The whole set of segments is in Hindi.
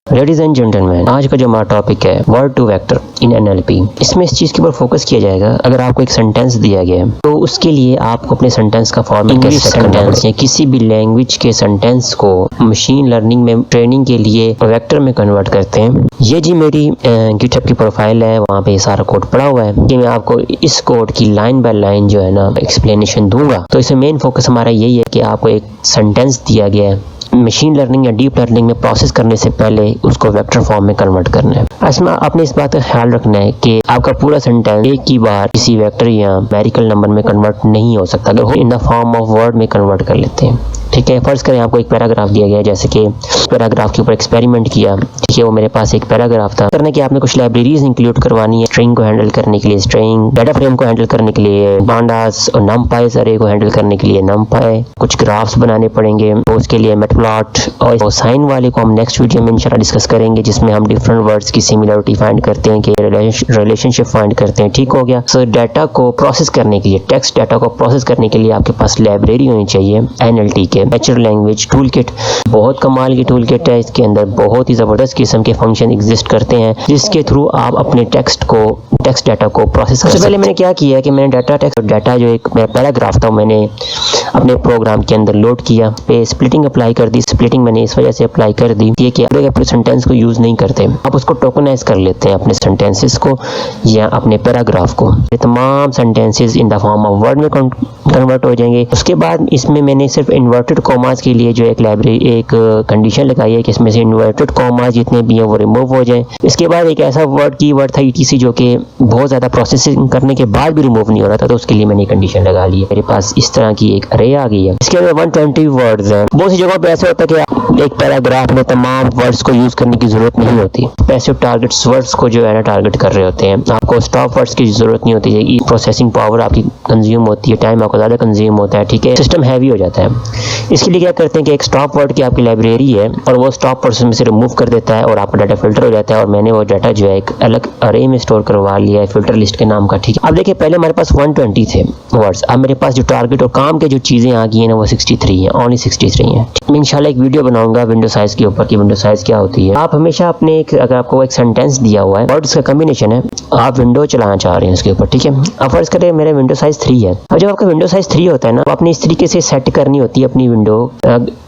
लेडीज एंड जेंटलमैन, आज का जो हमारा टॉपिक है word to vector in NLP. इसमें इस चीज के ऊपर फोकस किया जाएगा, अगर आपको एक सेंटेंस दिया गया है तो उसके लिए आपको अपने सेंटेंस का फॉर्मेट कैसे सेट करना है, या किसी भी लैंग्वेज के सेंटेंस को मशीन लर्निंग में ट्रेनिंग के लिए वेक्टर में कन्वर्ट करते हैं। ये जी मेरी गिटहब की प्रोफाइल है, वहाँ पे सारा कोड पड़ा हुआ है कि मैं आपको इस कोड की लाइन बाय लाइन जो है ना एक्सप्लेनेशन दूंगा। तो इसमें मेन फोकस हमारा यही है कि आपको एक सेंटेंस दिया गया है, मशीन लर्निंग या डीप लर्निंग में प्रोसेस करने से पहले उसको वेक्टर फॉर्म में कन्वर्ट करना है। इसमें आपने इस बात का ख्याल रखना है कि आपका पूरा सेंटेंस एक ही बार किसी वेक्टर या न्यूमेरिकल नंबर में कन्वर्ट नहीं हो सकता, अगर इन द फॉर्म ऑफ वर्ड में कन्वर्ट कर लेते हैं। ठीक है, फर्ज करें आपको एक पैराग्राफ दिया गया है, जैसे कि पैराग्राफ के ऊपर एक्सपेरिमेंट किया। ठीक है, वो मेरे पास एक पैराग्राफ था। करने की आपने कुछ लाइब्रेरीज इंक्लूड करवानी है, स्ट्रिंग को हैंडल करने के लिए स्ट्रिंग, डाटा फ्रेम को हैंडल करने के लिए पांडास और नमपाई अरे को हैंडल करने के लिए नमपाई, कुछ ग्राफ्स बनाने पड़ेंगे तो उसके लिए मैटप्लॉट, और साइन वाले को हम नेक्स्ट वीडियो में इंशाल्लाह डिस्कस करेंगे, जिसमें हम डिफरेंट वर्ड्स की सिमिलरिटी फाइंड करते हैं, कि रिलेशनशिप फाइंड करते हैं। ठीक हो गया। सो डाटा को प्रोसेस करने के लिए, टेक्स्ट डाटा को प्रोसेस करने के लिए आपके पास लाइब्रेरी होनी चाहिए एनएलटी के, नेचुरल लैंग्वेज टूल किट। बहुत कमाल की टूल किट है, इसके अंदर बहुत ही जबरदस्त किस्म के फंक्शन एग्जिस्ट करते हैं जिसके थ्रू आप अपने टेक्स्ट डाटा को प्रोसेस कर सकते हैं। सबसे पहले मैंने क्या किया कि मैंने डाटा जो एक मेरा पैराग्राफ था मैंने अपने प्रोग्राम के अंदर लोड किया, पे स्प्लिटिंग अप्लाई कर दी। स्प्लिटिंग मैंने इस वजह से अप्लाई कर दी कि अपने सेंटेंस को यूज नहीं करते, आप उसको टोकनाइज कर लेते हैं अपने सेंटेंसेस को या अपने पैराग्राफ को। ये तमाम sentences in the form of word में कन्वर्ट हो जाएंगे। उसके बाद इसमें मैंने सिर्फ इन्वर्टेड कॉमास के लिए जो एक कंडीशन लगाई है कि इसमें से इन्वर्टेड कॉमास जितने भी हैं वो रिमूव हो जाए। इसके बाद एक ऐसा कीवर्ड था ETC जो कि बहुत ज़्यादा प्रोसेसिंग करने के बाद भी रिमूव नहीं हो रहा था, तो उसके लिए मैंने कंडीशन लगा ली है। मेरे पास इस तरह की एक अरे आ गई है। इसके अंदर 120 वर्ड्स हैं। बहुत सी जगह पे ऐसा होता है कि एक पैराग्राफ में तमाम वर्ड्स को यूज करने की जरूरत नहीं होती। पैसिव टारगेट्स वर्ड्स को जो है ना टारगेट कर रहे होते हैं, आपको स्टॉप वर्ड्स की जरूरत नहीं होती है। प्रोसेसिंग पावर आपकी कंज्यूम होती है, टाइम आपका ज़्यादा कंज्यूम होता है। ठीक है, सिस्टम हैवी हो जाता है। इसके लिए क्या करते हैं कि एक स्टॉप वर्ड की आपकी लाइब्रेरी है और वो स्टॉप वर्ड्स में से रिमूव कर देता है और आपका डाटा फिल्टर हो जाता है। और मैंने वो डाटा जो है एक अलग अरे में स्टोर करवा लिया है, फिल्टर लिस्ट के नाम का। ठीक है, अब देखिए पहले हमारे पास 120 थे वर्ड्स, अब मेरे पास जो टारगेट और काम के जो चीज़ें आ गई हैं ना वो 63 हैं, ओनली 63 हैं। मैं इंशाल्लाह एक वीडियो बनाऊंगा विंडो साइज के ऊपर कि विंडो साइज क्या होती है। आप हमेशा अपने अगर आपको एक सेंटेंस दिया हुआ है, वर्ड्स का कॉम्बिनेशन है, आप विंडो चलाना चाह रहे हैं उसके ऊपर। ठीक है, अब फर्ज करें मेरा विंडो साइज 3 है। अब जब आपका विंडो साइज 3 होता है ना, तो आपने इस तरीके से सेट करनी होती है अपनी विंडो।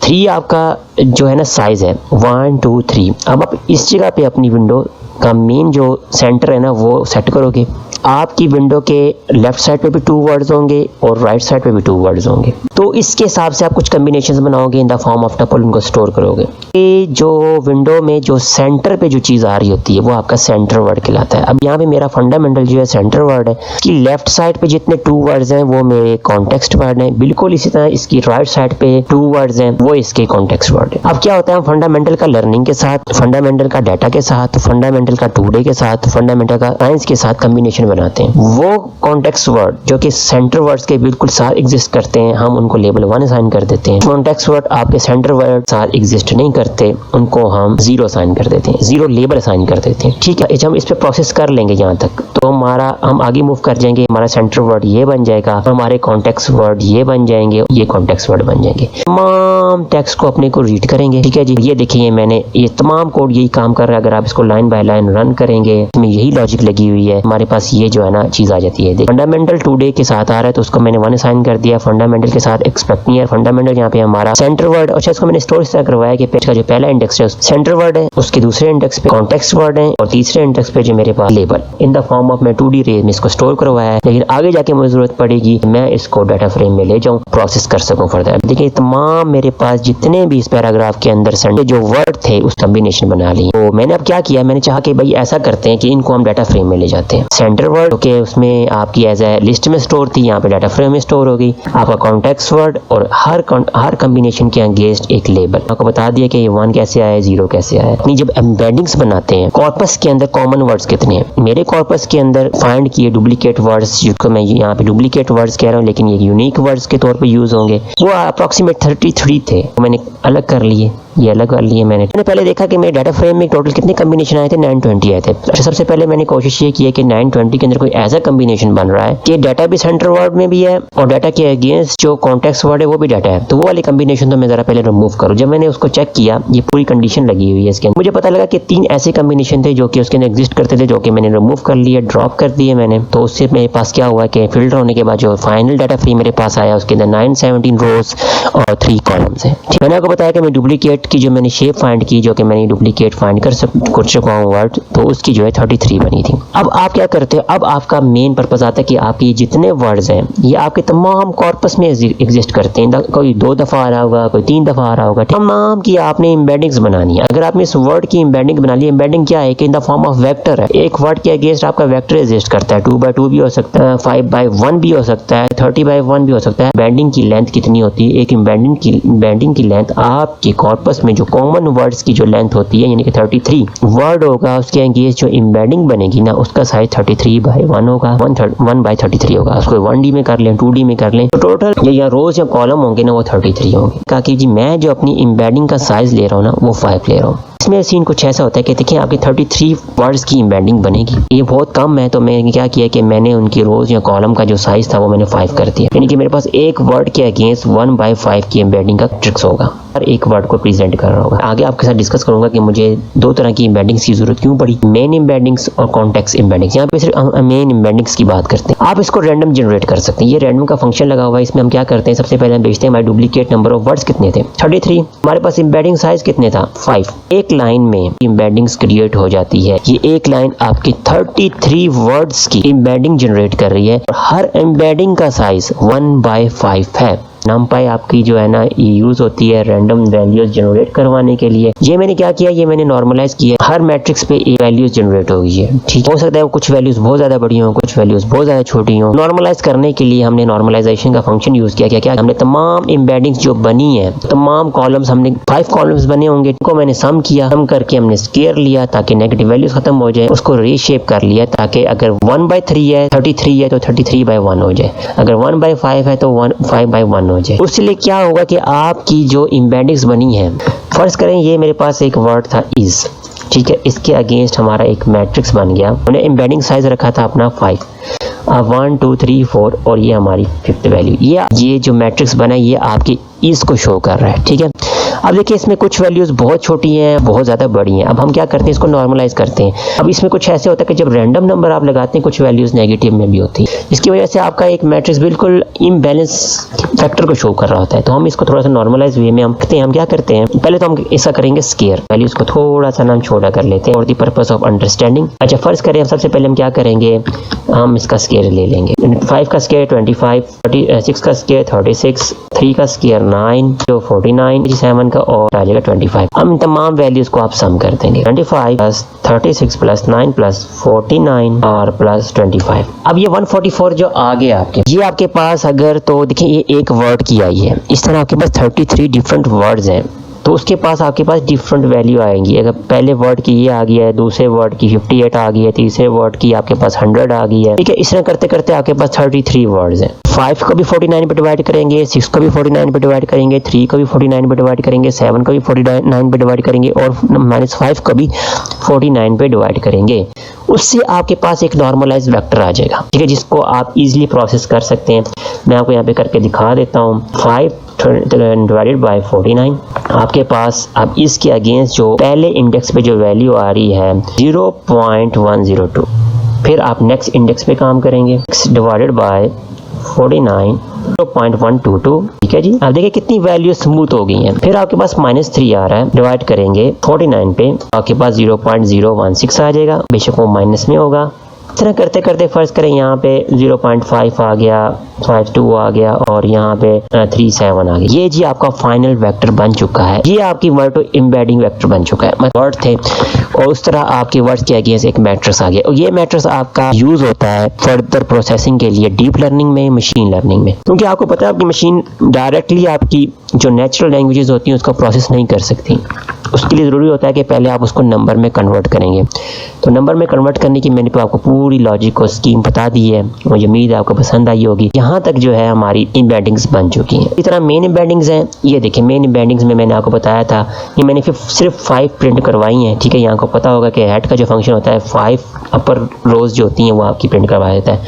3 आपका जो है ना साइज है 1 2 3। अब आप इस जगह पे अपनी विंडो का मेन जो सेंटर है ना वो सेट करोगे। आपकी विंडो के लेफ्ट साइड पे भी 2 वर्ड्स होंगे और राइट साइड पे भी 2 वर्ड्स होंगे। तो इसके हिसाब से आप कुछ कॉम्बिनेशंस बनाओगे, इन द फॉर्म ऑफ टपल उनको स्टोर करोगे। ये जो विंडो में जो सेंटर पे जो चीज़ आ रही होती है वो आपका सेंटर वर्ड कहलाता है। अब यहाँ पे मेरा फंडामेंटल जो है सेंटर वर्ड है कि लेफ्ट साइड पे जितने 2 वर्ड्स हैं वो मेरे कॉन्टेक्स्ट वर्ड हैं, बिल्कुल इसी तरह इसकी राइट साइड पे 2 वर्ड्स हैं वो इसके कॉन्टेक्स्ट वर्ड है। अब क्या होता है, हम फंडामेंटल का लर्निंग के साथ, फंडामेंटल का डाटा के साथ, फंडामेंटल का टुडे के साथ, फंडामेंटल का साइंस के साथ कॉम्बिनेशन बनाते हैं। वो कॉन्टेक्स्ट वर्ड जो कि सेंटर वर्ड्स के बिल्कुल साथ एग्जिस्ट करते हैं, हम उनको लेबल 1 असाइन कर देते हैं। कॉन्टेक्स्ट वर्ड आपके सेंटर वर्ड साथ एग्जिस्ट नहीं करते, उनको हम 0 असाइन कर देते हैं, 0 लेबल असाइन कर देते हैं। ठीक है, जब हम इस पे प्रोसेस कर लेंगे यहाँ तक तो हम आगे मूव कर जाएंगे। हमारा सेंटर वर्ड ये बन जाएगा, हमारे कॉन्टेक्स्ट वर्ड ये बन जाएंगे, ये कॉन्टेक्स्ट वर्ड बन जाएंगे। तमाम टेक्स्ट को अपने को रीड करेंगे। ठीक है जी, ये देखिए मैंने ये तमाम कोड यही काम कर रहा है। अगर आप इसको लाइन बाय लाइन रन करेंगे, इसमें यही लॉजिक लगी हुई है। हमारे पास ये जो है ना चीज आ जाती है। फंडामेंटल टुडे के साथ आ रहा है तो उसको मैंने 1 असाइन कर दिया। फंडामेंटल के साथ एक्सपेक्ट नहीं है, फंडामेंटल यहाँ पे हमारा सेंटर वर्ड। अच्छा, इसको मैंने स्टोर इस तरह करवाया कि पेज का जो पहला इंडेक्स है सेंटर वर्ड है, उसके दूसरे इंडेक्स पे कॉन्टेक्स्ट वर्ड है और तीसरे इंडेक्स पे जो मेरे पास label in the form of मैं 2D रे में इसको स्टोर करवाया है। लेकिन आगे जाके मुझे जरूरत पड़ेगी मैं इसको डाटा फ्रेम में ले जाऊँ, प्रोसेस कर सकूँ फर्दर। देखिए तमाम मेरे पास जितने भी इस पैराग्राफ के अंदर सेंटर जो वर्ड थे उस कॉम्बिनेशन बना लिए। तो मैंने अब क्या किया, मैंने चाहा कि भाई ऐसा करते हैं कि इनको हम डाटा फ्रेम में ले जाते हैं। सेंटर वर्ड के उसमें आपकी एज ए लिस्ट में स्टोर थी, यहाँ पे डाटा फ्रेम में स्टोर हो गई। आपका कॉन्टेक्स्ट वर्ड और हर कॉम्बिनेशन के अगेंस्ट एक लेबल आपको बता दिया कि ये 1 कैसे आया, 0 कैसे आया। अपनी जब एम्बेडिंग्स बनाते हैं, कॉर्पस के अंदर कॉमन वर्ड्स कितने हैं, मेरे कॉर्पस के अंदर फाइंड किए डुप्लीकेट वर्ड्स, जिसको मैं यहाँ पे डुप्लीकेट वर्ड्स कह रहा हूँ लेकिन ये यूनिक वर्ड्स के तौर पे यूज होंगे, वो अप्रोक्सीमेट 33 थे, मैंने अलग कर लिए। ये अलग कर लिए मैंने पहले देखा कि मेरे डाटा फ्रेम में टोटल कितने कम्बिनेशन आए थे, 920 आए थे। अच्छा, सबसे पहले मैंने कोशिश ये की है कि 920 के अंदर कोई ऐसा कम्बिनेशन बन रहा है कि डाटा भी सेंटर वर्ड में भी है और डाटा के अगेंस्ट जो कॉन्टेक्स्ट वर्ड है वो भी डाटा है, तो वो वाली कम्बिनेशन तो मैं जरा पहले रिमूव करूँ। जब मैंने उसको चेक किया, ये पूरी कंडीशन लगी हुई है इसके अंदर, मुझे पता लगा कि 3 ऐसे कम्बिनेशन थे जो कि उसके अंदर एग्जिस्ट करते थे, जो कि मैंने रिमूव कर लिए, ड्रॉप कर दिए मैंने। तो उससे मेरे पास क्या हुआ कि फिल्टर होने के बाद जो फाइनल डाटा फ्रेम मेरे पास आया उसके अंदर 917 रोज और 3 कॉलम्स हैं। मैंने आपको बताया कि मैं डुप्लीकेट की जो मैंने शेप फाइंड की, जो कि मैंने डुप्लीकेट फाइंड कर चुका हूँ वर्ड, तो उसकी जो है 33 बनी थी। अब आप क्या करते हो, अब आपका मेन पर्पस आता है कि आपके जितने वर्ड्स हैं ये आपके तमाम कॉर्पस में एग्जिस्ट करते हैं। कोई 2 दफ़ा आ रहा होगा, कोई 3 दफ़ा आ रहा होगा, तमाम की आपने एम्बेडिंग्स बनानी है। अगर आपने इस वर्ड की एम्बेडिंग बना ली, एम्बेडिंग क्या है कि इन द फॉर्म ऑफ वेक्टर है। एक वर्ड के अगेंस्ट आपका वेक्टर एग्जिस्ट करता है, 2x2 भी हो सकता है, 5x1 भी हो सकता है, 30x1 भी हो सकता है। एम्बेडिंग की लेंथ कितनी होती है, एक एम्बेडिंग की लेंथ आपके कॉर्पस में जो कॉमन वर्ड्स की जो लेंथ होती है, यानी कि 33 वर्ड होगा, उसके अगेंस्ट जो एम्बेडिंग बनेगी ना उसका साइज 33/1 होगा, 1/33 होगा। उसको 1D में कर लें, 2D में कर लें, तो टोटल या रोज या कॉलम होंगे ना वो 33 होंगे। कहा कि जी मैं जो अपनी एम्बेडिंग का साइज ले रहा हूँ ना वो 5 ले रहा हूँ। इसमें सीन कुछ ऐसा होता है कि देखिए आपकी 33 वर्ड्स की एम्बेडिंग बनेगी, ये बहुत कम है, तो मैंने क्या किया कि मैंने उनकी रोज या कॉलम का जो साइज था वो मैंने 5 कर दिया, यानी कि मेरे पास एक वर्ड के अगेंस्ट 1/5 की एम्बेडिंग का ट्रिक्स होगा और एक वर्ड को प्रेजेंट कर रहा होगा। आगे आपके साथ डिस्कस करूंगा कि मुझे 2 तरह की एम्बेडिंग्स की जरूरत क्यों पड़ी, मेन एम्बेडिंग्स और कॉन्टेक्स्ट एम्बेडिंग्स। यहाँ पे सिर्फ मेन एम्बेडिंग्स की बात करते हैं। आप इसको रैंडम जनरेट कर सकते हैं, ये रैंडम का फंक्शन लगा हुआ है। इसमें हम क्या करते हैं, सबसे पहले हम भेजते हैं हमारे डुप्लीकेट नंबर ऑफ वर्ड्स कितने थे, 33। हमारे पास एम्बेडिंग साइज कितने था, 5। एक लाइन में एम्बेडिंग्स क्रिएट हो जाती है। ये एक लाइन आपकी 33 वर्ड्स की एम्बेडिंग जनरेट कर रही है और हर एम्बेडिंग का साइज 1/5 है। numpy आपकी जो है ना ये यूज होती है रैंडम वैल्यूज जनरेट करवाने के लिए। ये मैंने क्या किया, ये मैंने नॉर्मलाइज किया, हर मैट्रिक्स पे ये वैल्यूज जनरेट हो गई है। ठीक हो सकता है कुछ वैल्यूज बहुत ज्यादा बड़ी हो, कुछ वैल्यूज बहुत ज्यादा छोटी हो। नॉर्मलाइज करने के लिए हमने नॉर्मलाइजेशन का फंक्शन यूज किया। क्या हमने तमाम एम्बेडिंग्स जो बनी है, तमाम कॉलम्स, हमने 5 कॉलम्स बने होंगे, उनको मैंने सम किया, सम करके हमने स्क्वायर लिया ताकि नेगेटिव वैल्यूज खत्म हो जाए, उसको रीशेप कर लिया ताकि अगर 1/3 है, 33 है तो 33/1 हो जाए, अगर 1/5 है तो 5/1 हो जाए। उससे क्या होगा कि आपकी जो एम्बेडिंग्स बनी है, फर्ज करें ये मेरे पास एक वर्ड था इज, ठीक है, इसके अगेंस्ट हमारा एक मैट्रिक्स बन गया, हमने एम्बेडिंग साइज रखा था अपना 5, 1 2 3 4 और ये हमारी 5th वैल्यू। ये जो मैट्रिक्स बना ये आपकी इज को शो कर रहा है। ठीक है, अब देखिए इसमें कुछ वैल्यूज बहुत छोटी हैं, बहुत ज़्यादा बड़ी हैं। अब हम क्या करते हैं, इसको नॉर्मलाइज करते हैं। अब इसमें कुछ ऐसे होता है कि जब रैंडम नंबर आप लगाते हैं कुछ वैल्यूज नेगेटिव में भी होती है, जिसकी वजह से आपका एक मैट्रिक्स बिल्कुल इम्बैलेंस फैक्टर को शो कर रहा होता है। तो हम इसको थोड़ा सा नॉर्मलाइज वे में हम क्या करते हैं, पहले तो हम ऐसा करेंगे स्केयर, वैल्यूज को थोड़ा सा नाम छोटा कर लेते हैं for the purpose of understanding. अच्छा, फर्ज करें हम सबसे पहले हम क्या करेंगे, हम इसका स्केयर ले लेंगे। 5 का स्केयर 25, 6 का स्केयर 36, 3 का स्केयर 9, जो 49, 7 का और आ जाएगा 25। हम इन तमाम वैल्यूज को आप सम कर देंगे, 25 प्लस 36 प्लस 9 प्लस 49 और प्लस 25। अब ये 144 जो आ गया आपके, ये आपके पास अगर तो देखिए ये एक वर्ड की आई है, इस तरह आपके पास 33 डिफरेंट वर्ड्स हैं, तो उसके पास आपके पास डिफरेंट वैल्यू आएंगी। अगर पहले वर्ड की ये आ गया है, दूसरे वर्ड की 58 आ गई है, तीसरे वर्ड की आपके पास 100 आ गई है। ठीक है, इस तरह करते करते आपके पास 33 वर्ड्स हैं। 5 को भी 49 पे डिवाइड करेंगे, 6 को भी 49 पे डिवाइड करेंगे, 3 को भी 49 पे डिवाइड करेंगे, 7 को भी 49 पे डिवाइड करेंगे और -5 को भी 49 पे डिवाइड करेंगे। उससे आपके पास एक नॉर्मलाइज वेक्टर आ जाएगा, ठीक है, जिसको आप इजीली प्रोसेस कर सकते हैं। मैं आपको यहाँ पे करके दिखा देता हूँ। 5 डिवाइडेड बाय 49, आपके पास अब इसके अगेंस्ट जो पहले इंडेक्स पे जो वैल्यू आ रही है 0.102, फिर आप नेक्स्ट इंडेक्स पे काम करेंगे, डिवाइडेड बाय 49 0.122। ठीक है जी, अब देखिए कितनी वैल्यू स्मूथ हो गई हैं। फिर आपके पास -3 आ रहा है, डिवाइड करेंगे 49 पे, आपके पास 0.016 आ जाएगा, बेशक वो माइनस में होगा। इस तरह करते करते फर्ज करें यहाँ पे 0.5 आ गया, 52 आ गया और यहाँ पे 37 आ गया। ये जी आपका फाइनल वेक्टर बन चुका है, ये आपकी वर्ड टू एम्बेडिंग वेक्टर बन चुका है। वर्ड थे और उस तरह आपके वर्ड्स के अगेंस्ट एक मैट्रिक्स आ गया और ये मैट्रिक्स आपका यूज होता है फर्दर प्रोसेसिंग के लिए डीप लर्निंग में, मशीन लर्निंग में, क्योंकि आपको पता है आपकी मशीन डायरेक्टली आपकी जो नेचुरल लैंग्वेजेस होती हैं उसका प्रोसेस नहीं कर सकती। उसके लिए ज़रूरी होता है कि पहले आप उसको नंबर में कन्वर्ट करेंगे। तो नंबर में कन्वर्ट करने की मैंने तो आपको पूरी लॉजिक और स्कीम बता दी है, मुझे उम्मीद है आपको पसंद आई होगी। यहाँ तक जो है हमारी एम्बेडिंग्स बन चुकी हैं। इस तरह मेन एम्बेडिंग्स हैं, ये देखिए मेन एम्बेडिंग्स में मैंने आपको बताया था कि मैंने सिर्फ 5 प्रिंट करवाई हैं, ठीक है। यहाँ को पता होगा कि हेड का जो फंक्शन होता है 5 अपर रोज जो होती हैं वो आपकी प्रिंट करवा देता है।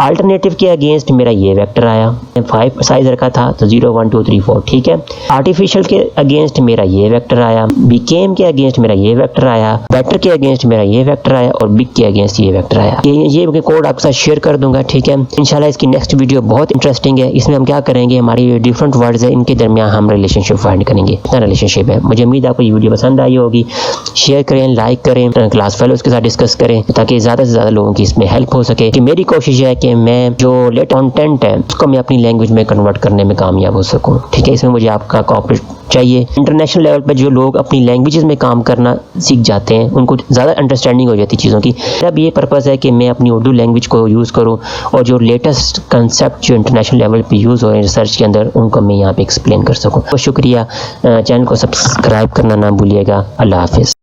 अल्टरनेटिव के अगेंस्ट मेरा ये वेक्टर आया, 5 साइज रखा था तो 0 1 2 3 4, ठीक है। आर्टिफिशियल के अगेंस्ट मेरा ये वेक्टर आया, बीकेम के अगेंस्ट मेरा ये वेक्टर आया, बेटर के अगेंस्ट मेरा ये वेक्टर आया और बिग के अगेंस्ट ये वेक्टर आया। ये कोड आपके साथ शेयर कर दूंगा, ठीक है। इंशाल्लाह इसकी नेक्स्ट वीडियो बहुत इंटरेस्टिंग है। इसमें हम क्या करेंगे, हमारी डिफरेंट वर्ड्स है इनके दरमियान हम रिलेशनशिप फाइंड करेंगे, इतना रिलेशनशिप है। मुझे उम्मीद है आपको ये वीडियो पसंद आई होगी। शेयर करें, लाइक करें, क्लास फेलोज के साथ डिस्कस करें ताकि ज़्यादा से ज़्यादा लोगों की इसमें हेल्प हो सके। कि मेरी कोशिश है कि मैं जो लेट कंटेंट है उसको मैं अपनी लैंग्वेज में कन्वर्ट करने में कामयाब हो सकूँ, ठीक है। इसमें मुझे आपका कोऑपरेट चाहिए। इंटरनेशनल लेवल पर जो लोग अपनी लैंग्वेजेस में काम करना सीख जाते हैं उनको ज़्यादा अंडरस्टैंडिंग हो जाती है चीज़ों की। अब ये पर्पज़ है कि मैं अपनी उर्दू लैंग्वेज को यूज़ करूं और जो लेटेस्ट कंसेप्ट जो इंटरनेशनल लेवल पे यूज़ हो रहे हैं रिसर्च के अंदर उनको मैं यहाँ पे एक्सप्लेन कर सकूं। तो शुक्रिया, चैनल को सब्सक्राइब करना ना भूलिएगा। अल्लाह हाफिज़।